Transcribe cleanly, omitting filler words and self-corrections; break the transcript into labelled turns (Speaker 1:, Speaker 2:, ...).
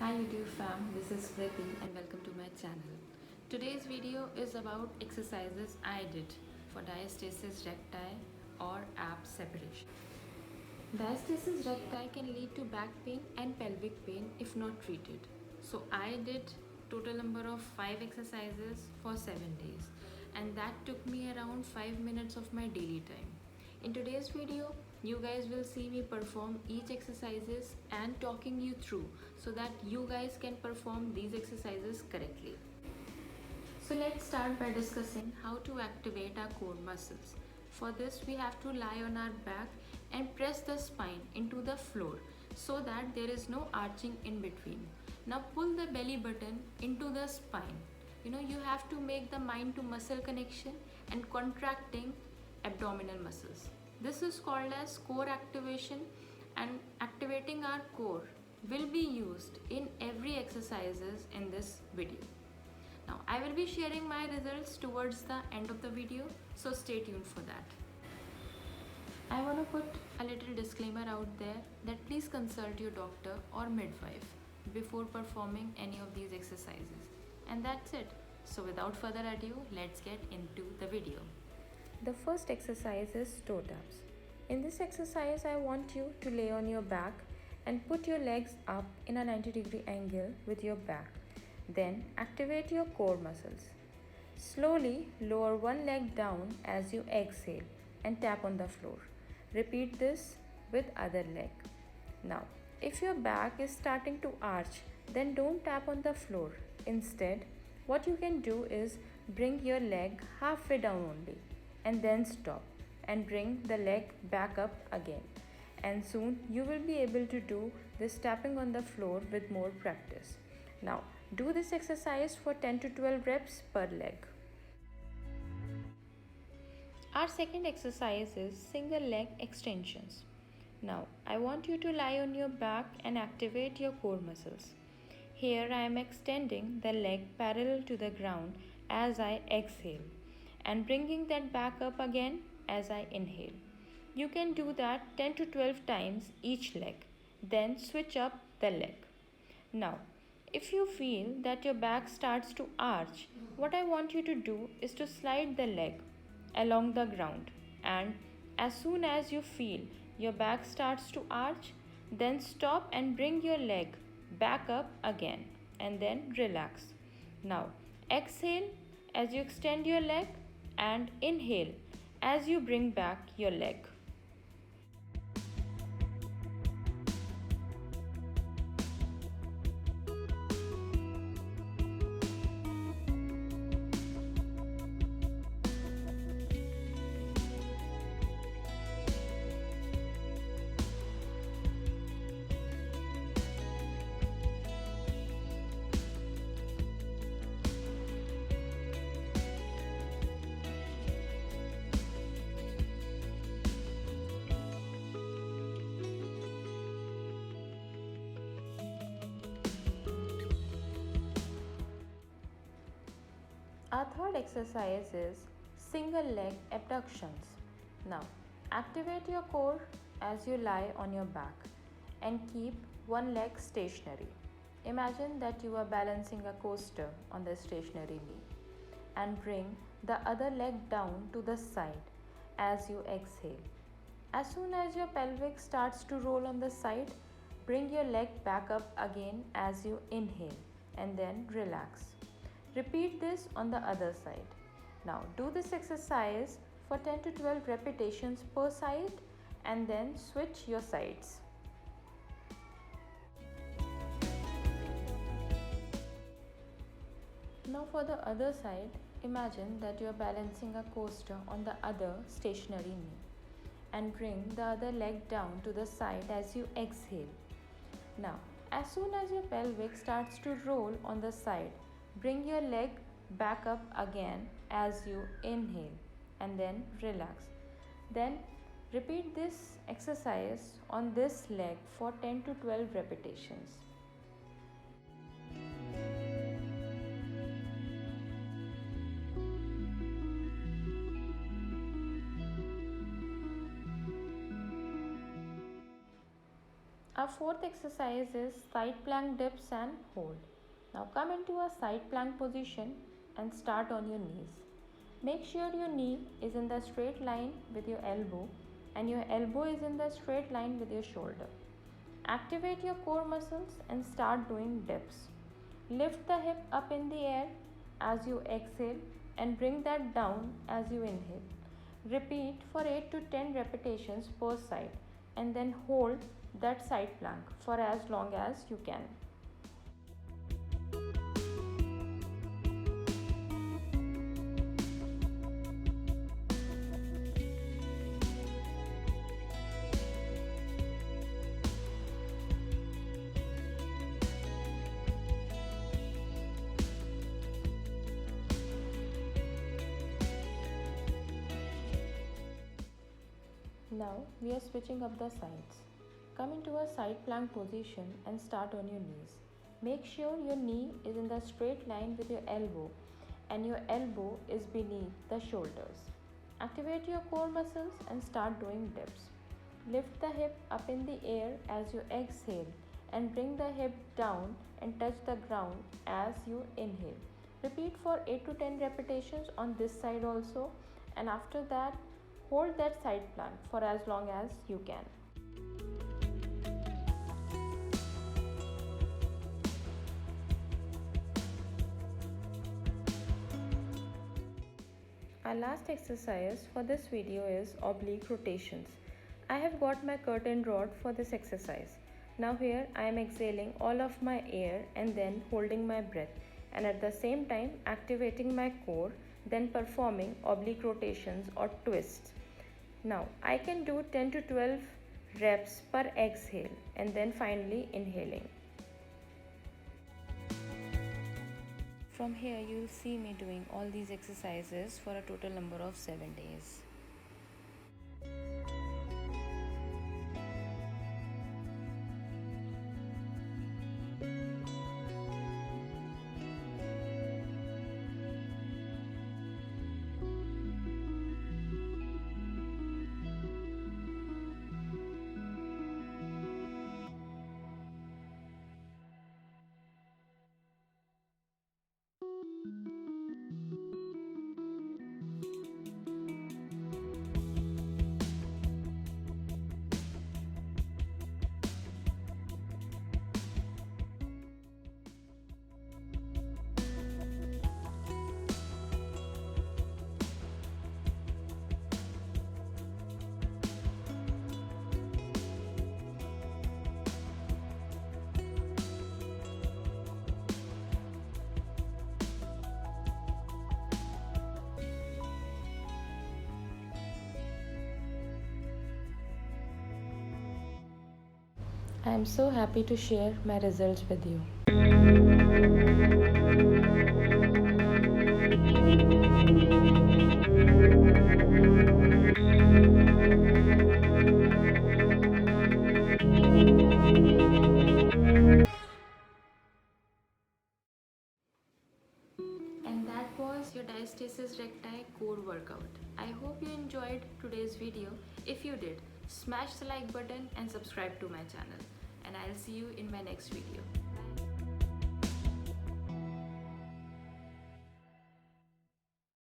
Speaker 1: Hi YouTube fam, this is Priti and welcome to my channel. Today's video is about exercises I did for diastasis recti or abs separation. Diastasis recti can lead to back pain and pelvic pain if not treated. So I did total number of 5 exercises for 7 days and that took me around 5 minutes of my daily time. In today's video, you guys will see me perform each exercises and talking you through so that you guys can perform these exercises correctly. So let's start by discussing how to activate our core muscles. For this, we have to lie on our back and press the spine into the floor so that there is no arching in between. Now pull the belly button into the spine. You have to make the mind to muscle connection and contracting abdominal muscles. This is called as core activation, and activating our core will be used in every exercises in this video. Now I will be sharing my results towards the end of the video, so stay tuned for that. I want to put a little disclaimer out there that please consult your doctor or midwife before performing any of these exercises. And that's it. So without further ado, let's get into the video. The first exercise is toe taps. In this exercise, I want you to lay on your back and put your legs up in a 90-degree angle with your back. Then activate your core muscles. Slowly lower one leg down as you exhale and tap on the floor. Repeat this with other leg. Now, if your back is starting to arch, then don't tap on the floor. Instead, what you can do is bring your leg halfway down only and then stop and bring the leg back up again. And soon you will be able to do this tapping on the floor with more practice. Now, do this exercise for 10 to 12 reps per leg. Our second exercise is single leg extensions. Now, I want you to lie on your back and activate your core muscles. Here I am extending the leg parallel to the ground as I exhale and bringing that back up again as I inhale. You can do that 10 to 12 times each leg. Then switch up the leg. Now, if you feel that your back starts to arch, what I want you to do is to slide the leg along the ground, and as soon as you feel your back starts to arch, then stop and bring your leg back up again and then relax. Now exhale as you extend your leg and inhale as you bring back your leg. Our third exercise is single leg abductions. Now, activate your core as you lie on your back and keep one leg stationary. Imagine that you are balancing a coaster on the stationary knee and bring the other leg down to the side as you exhale. As soon as your pelvic starts to roll on the side, bring your leg back up again as you inhale and then relax. Repeat this on the other side. Now do this exercise for 10 to 12 repetitions per side and then switch your sides. Now for the other side, imagine that you are balancing a coaster on the other stationary knee and bring the other leg down to the side as you exhale. Now, as soon as your pelvic starts to roll on the side, bring your leg back up again as you inhale and then relax. Then repeat this exercise on this leg for 10 to 12 repetitions. Our fourth exercise is side plank dips and hold. Now come into a side plank position and start on your knees. Make sure your knee is in the straight line with your elbow and your elbow is in the straight line with your shoulder. Activate your core muscles and start doing dips. Lift the hip up in the air as you exhale and bring that down as you inhale. Repeat for 8 to 10 repetitions per side and then hold that side plank for as long as you can. Now we are switching up the sides. Come into a side plank position and start on your knees. Make sure your knee is in the straight line with your elbow and your elbow is beneath the shoulders. Activate your core muscles and start doing dips. Lift the hip up in the air as you exhale and bring the hip down and touch the ground as you inhale. Repeat for 8 to 10 repetitions on this side also, and after that hold that side plank for as long as you can. Our last exercise for this video is oblique rotations. I have got my curtain rod for this exercise. Now here I am exhaling all of my air and then holding my breath, and at the same time activating my core, then performing oblique rotations or twists. Now I can do 10 to 12 reps per exhale and then finally inhaling. From here you will see me doing all these exercises for a total number of 7 days. I am so happy to share my results with you. And that was your diastasis recti core workout. I hope you enjoyed today's video. If you did, smash the like button and subscribe to my channel. And I'll see you in my next video.